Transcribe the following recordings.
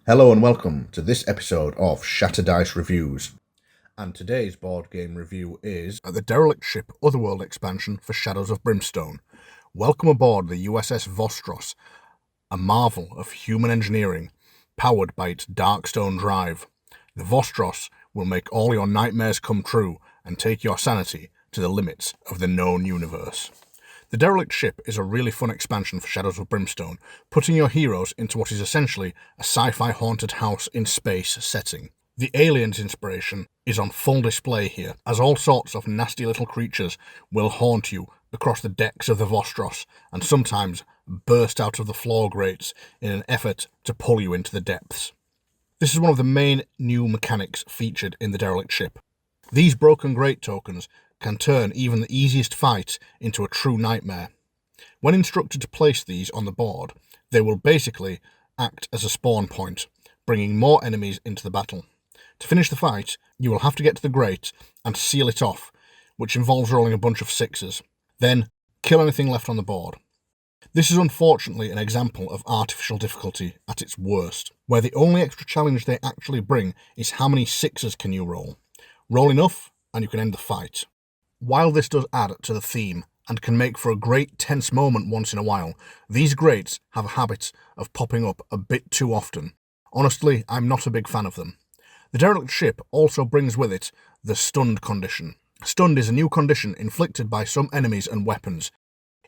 Hello and welcome to this episode of Shatterdice Reviews. And today's board game review is the Derelict ship Otherworld expansion for Shadows of Brimstone. Welcome aboard the USS Vostros, a marvel of human engineering, powered by its Darkstone drive. The Vostros will make all your nightmares come true and take your sanity to the limits of the known universe. The Derelict ship is a really fun expansion for Shadows of Brimstone, putting your heroes into what is essentially a sci-fi haunted house in space setting. The aliens inspiration is on full display here, as all sorts of nasty little creatures will haunt you across the decks of the Vostros and sometimes burst out of the floor grates in an effort to pull you into the depths. This is one of the main new mechanics featured in the Derelict ship. These broken grate tokens can turn even the easiest fight into a true nightmare. When instructed to place these on the board, they will basically act as a spawn point, bringing more enemies into the battle. To finish the fight, you will have to get to the grate and seal it off, which involves rolling a bunch of sixes. Then, kill anything left on the board. This is unfortunately an example of artificial difficulty at its worst, where the only extra challenge they actually bring is how many sixes can you roll. Roll enough, and you can end the fight. While this does add to the theme and can make for a great tense moment once in a while, these grates have a habit of popping up a bit too often. Honestly, I'm not a big fan of them. The Derelict ship also brings with it the stunned condition. Stunned is a new condition inflicted by some enemies and weapons.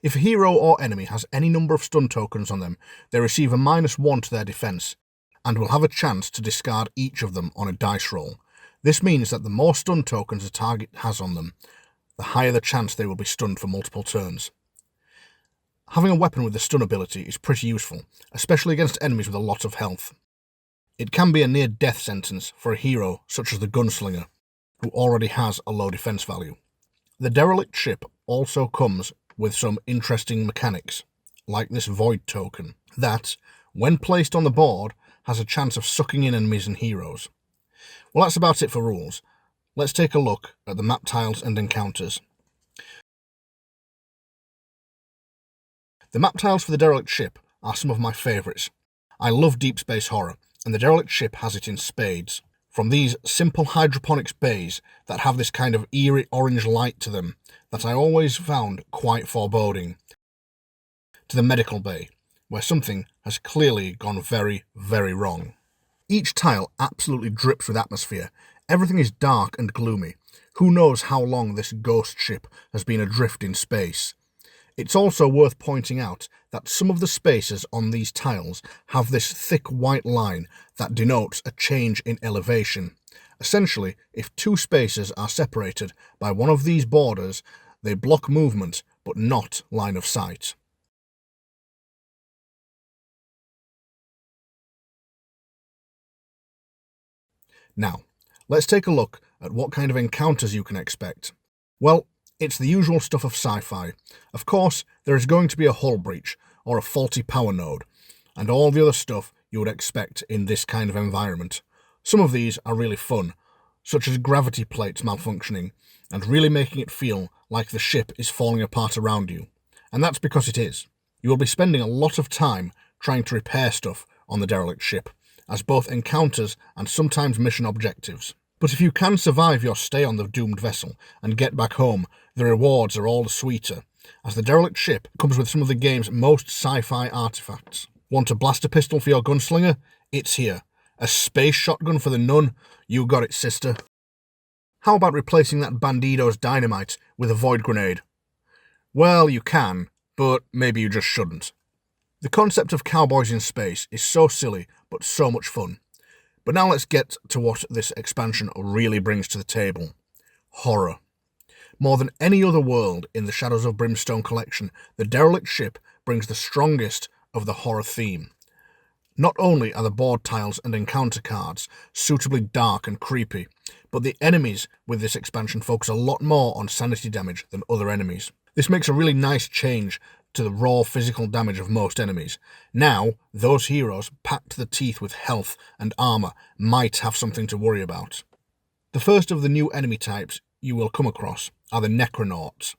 If a hero or enemy has any number of stun tokens on them, they receive a -1 to their defense, and will have a chance to discard each of them on a dice roll. This means that the more stun tokens a target has on them, the higher the chance they will be stunned for multiple turns. Having a weapon with the stun ability is pretty useful, especially against enemies with a lot of health. It can be a near-death sentence for a hero such as the Gunslinger, who already has a low defense value. The Derelict ship also comes with some interesting mechanics, like this Void token, that, when placed on the board, has a chance of sucking in enemies and heroes. Well, that's about it for rules. Let's take a look at the map tiles and encounters. The map tiles for the Derelict ship are some of my favourites. I love deep space horror, and the Derelict ship has it in spades. From these simple hydroponics bays that have this kind of eerie orange light to them that I always found quite foreboding, to the medical bay, where something has clearly gone very, very wrong. Each tile absolutely drips with atmosphere. Everything is dark and gloomy. Who knows how long this ghost ship has been adrift in space? It's also worth pointing out that some of the spaces on these tiles have this thick white line that denotes a change in elevation. Essentially, if two spaces are separated by one of these borders, they block movement but not line of sight. Now, let's take a look at what kind of encounters you can expect. Well, it's the usual stuff of sci-fi. Of course, there is going to be a hull breach, or a faulty power node, and all the other stuff you would expect in this kind of environment. Some of these are really fun, such as gravity plates malfunctioning, and really making it feel like the ship is falling apart around you. And that's because it is. You will be spending a lot of time trying to repair stuff on the Derelict ship, as both encounters and sometimes mission objectives. But if you can survive your stay on the doomed vessel and get back home, the rewards are all the sweeter, as the Derelict ship comes with some of the game's most sci-fi artifacts. Want a blaster pistol for your gunslinger? It's here. A space shotgun for the nun? You got it, sister. How about replacing that Bandido's dynamite with a void grenade? Well, you can, but maybe you just shouldn't. The concept of cowboys in space is so silly, but so much fun. But now let's get to what this expansion really brings to the table. Horror. More than any other world in the Shadows of Brimstone collection, the Derelict ship brings the strongest of the horror theme. Not only are the board tiles and encounter cards suitably dark and creepy, but the enemies with this expansion focus a lot more on sanity damage than other enemies. This makes a really nice change to the raw physical damage of most enemies. Now, those heroes packed to the teeth with health and armor might have something to worry about. The first of the new enemy types you will come across are the Necronauts.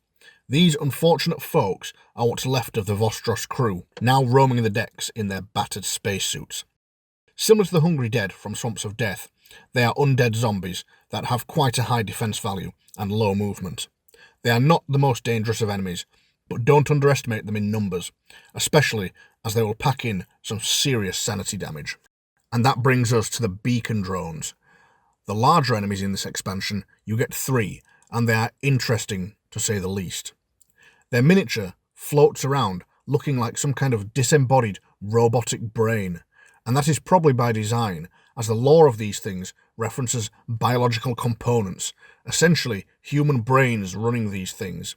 These unfortunate folks are what's left of the Vostros crew, now roaming the decks in their battered spacesuits. Similar to the Hungry Dead from Swamps of Death, they are undead zombies that have quite a high defense value and low movement. They are not the most dangerous of enemies, but don't underestimate them in numbers, especially as they will pack in some serious sanity damage. And that brings us to the beacon drones. The larger enemies in this expansion, you get 3, and they are interesting to say the least. Their miniature floats around looking like some kind of disembodied robotic brain, and that is probably by design, as the lore of these things references biological components, essentially human brains running these things.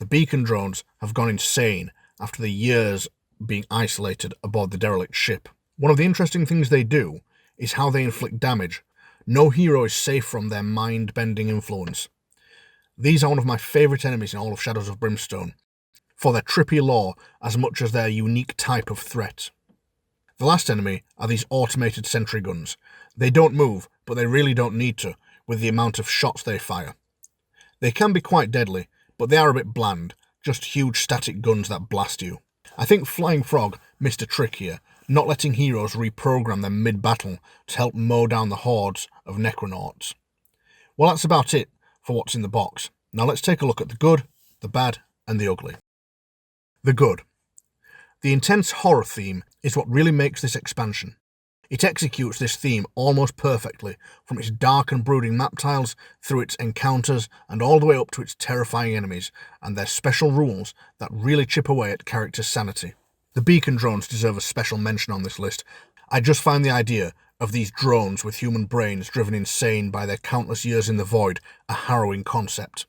The beacon drones have gone insane after the years being isolated aboard the derelict ship. One of the interesting things they do is how they inflict damage. No hero is safe from their mind-bending influence. These are one of my favourite enemies in all of Shadows of Brimstone, for their trippy lore as much as their unique type of threat. The last enemy are these automated sentry guns. They don't move, but they really don't need to, with the amount of shots they fire. They can be quite deadly, but they are a bit bland, just huge static guns that blast you. I think Flying Frog missed a trick here, not letting heroes reprogram them mid-battle to help mow down the hordes of Necronauts. Well, that's about it for what's in the box. Now let's take a look at the good, the bad, and the ugly. The good. The intense horror theme is what really makes this expansion. It executes this theme almost perfectly, from its dark and brooding map tiles, through its encounters, and all the way up to its terrifying enemies, and their special rules that really chip away at characters' sanity. The beacon drones deserve a special mention on this list. I just find the idea of these drones with human brains driven insane by their countless years in the void a harrowing concept.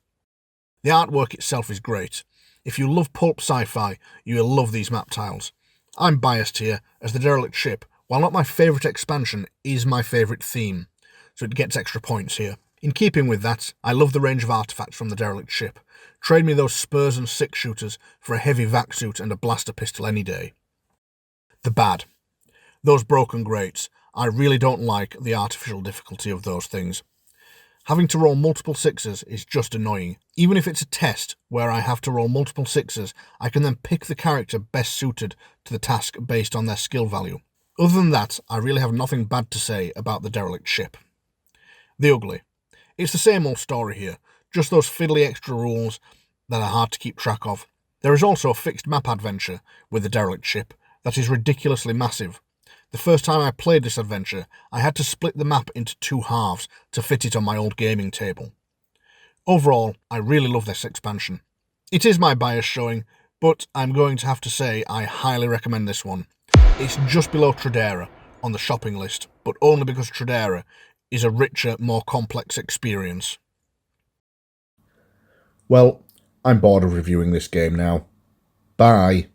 The artwork itself is great. If you love pulp sci-fi, you will love these map tiles. I'm biased here, as the derelict ship, while not my favourite expansion, is my favourite theme, so it gets extra points here. In keeping with that, I love the range of artefacts from the derelict ship. Trade me those spurs and six-shooters for a heavy vac suit and a blaster pistol any day. The bad. Those broken grates. I really don't like the artificial difficulty of those things. Having to roll multiple 6s is just annoying. Even if it's a test where I have to roll multiple 6s, I can then pick the character best suited to the task based on their skill value. Other than that, I really have nothing bad to say about the derelict ship. The ugly. It's the same old story here, just those fiddly extra rules that are hard to keep track of. There is also a fixed map adventure with the derelict ship that is ridiculously massive. The first time I played this adventure, I had to split the map into 2 halves to fit it on my old gaming table. Overall, I really love this expansion. It is my bias showing, but I'm going to have to say I highly recommend this one. It's just below Tradera on the shopping list, but only because Tradera is a richer, more complex experience. Well, I'm bored of reviewing this game now. Bye.